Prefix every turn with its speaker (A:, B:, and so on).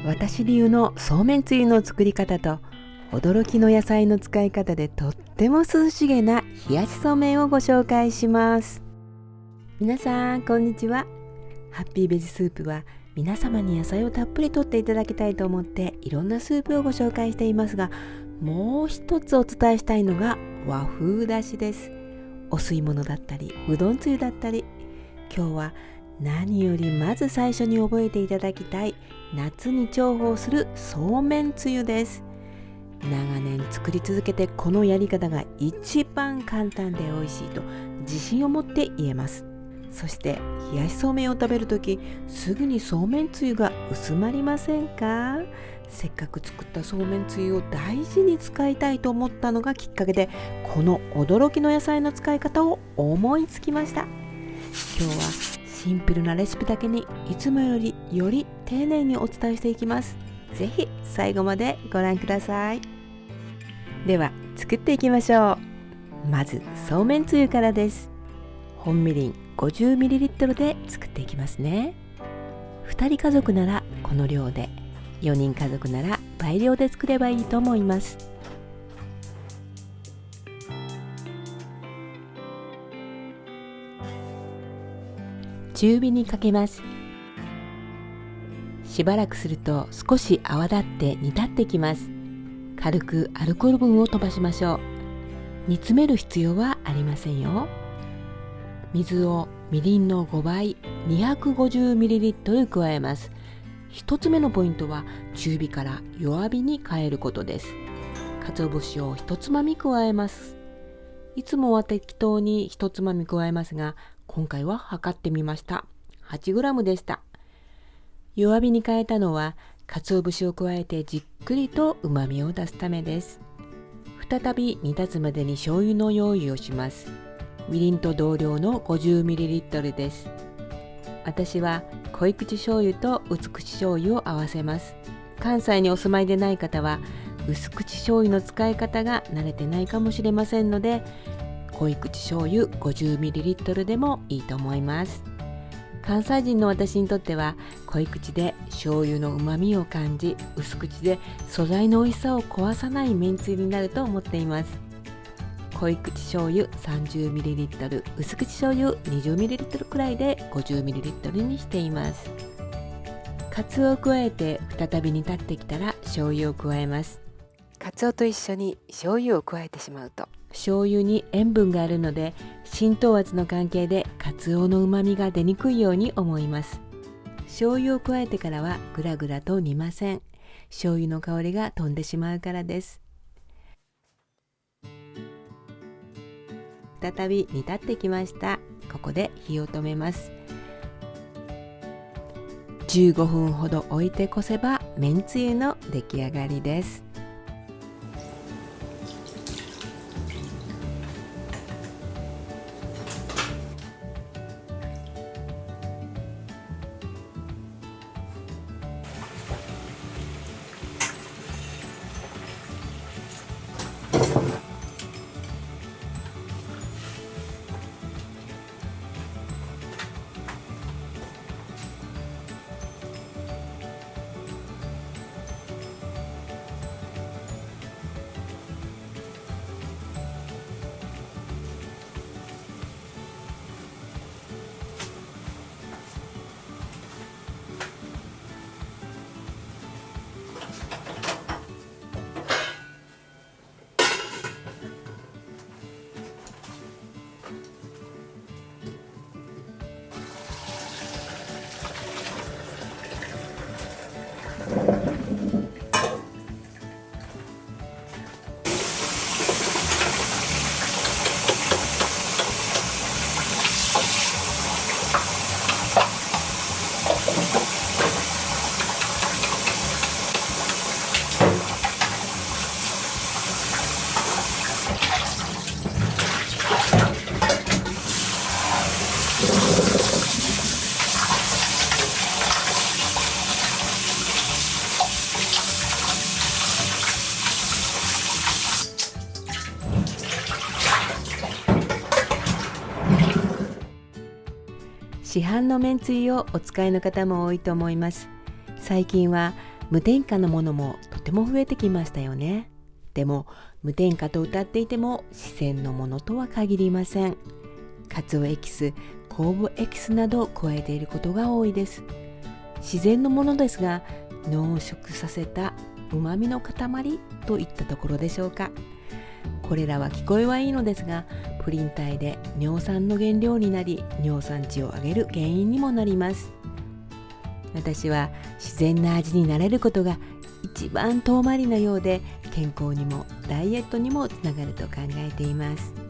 A: 私流のそうめんつゆの作り方と驚きの野菜の使い方でとっても涼しげな冷やしそうめんをご紹介します。皆さんこんにちは。ハッピーベジスープは皆様に野菜をたっぷりとっていただきたいと思っていろんなスープをご紹介していますが、もう一つお伝えしたいのが和風だしです。お吸い物だったりうどんつゆだったり、今日は何よりまず最初に覚えていただきたい夏に重宝するそうめんつゆです。長年作り続けてこのやり方が一番簡単で美味しいと自信を持って言えます。そして冷やしそうめんを食べるときすぐにそうめんつゆが薄まりませんか？せっかく作ったそうめんつゆを大事に使いたいと思ったのがきっかけで、この驚きの野菜の使い方を思いつきました。今日はシンプルなレシピだけにいつもより丁寧にお伝えしていきます。ぜひ最後までご覧ください。では作っていきましょう。まずそうめんつゆからです。本みりん 50ml で作っていきますね。2人家族ならこの量で、4人家族なら倍量で作ればいいと思います。中火にかけます。しばらくすると少し泡立って煮立ってきます。軽くアルコール分を飛ばしましょう。煮詰める必要はありませんよ。水をみりんの5倍 250ml 加えます。一つ目のポイントは中火から弱火に変えることです。鰹節を一つまみ加えます。いつもは適当に一つまみ加えますが、今回は測ってみました。8g でした。弱火に変えたのは鰹節を加えてじっくりと旨味を出すためです。再び煮立つまでに醤油の用意をします。みりんと同量の 50ml です。私は濃い口醤油と薄口醤油を合わせます。関西にお住まいでない方は薄口醤油の使い方が慣れてないかもしれませんので、濃い口醤油 50ml でもいいと思います。関西人の私にとっては濃い口で醤油の旨味を感じ、薄口で素材の美味しさを壊さないめんつゆになると思っています。濃い口醤油 30ml、薄口醤油 20ml くらいで 50ml にしています。かつおを加えて再び煮立ってきたら醤油を加えます。かつおと一緒に醤油を加えてしまうと醤油に塩分があるので浸透圧の関係でかつおの旨味が出にくいように思います。醤油を加えてからはぐらぐらと煮ません。醤油の香りが飛んでしまうからです。再び煮立ってきました。ここで火を止めます。15分ほど置いてこせばめんつゆの出来上がりです。市販のめんつゆをお使いの方も多いと思います。最近は無添加のものもとても増えてきましたよね。でも無添加と謳っていても自然のものとは限りません。カツオエキス、酵母エキスなどを加えていることが多いです。自然のものですが濃縮させたうまみの塊といったところでしょうか。これらは聞こえはいいのですが、プリン体で尿酸の原料になり、尿酸値を上げる原因にもなります。私は自然な味になれることが一番遠回りなようで、健康にもダイエットにもつながると考えています。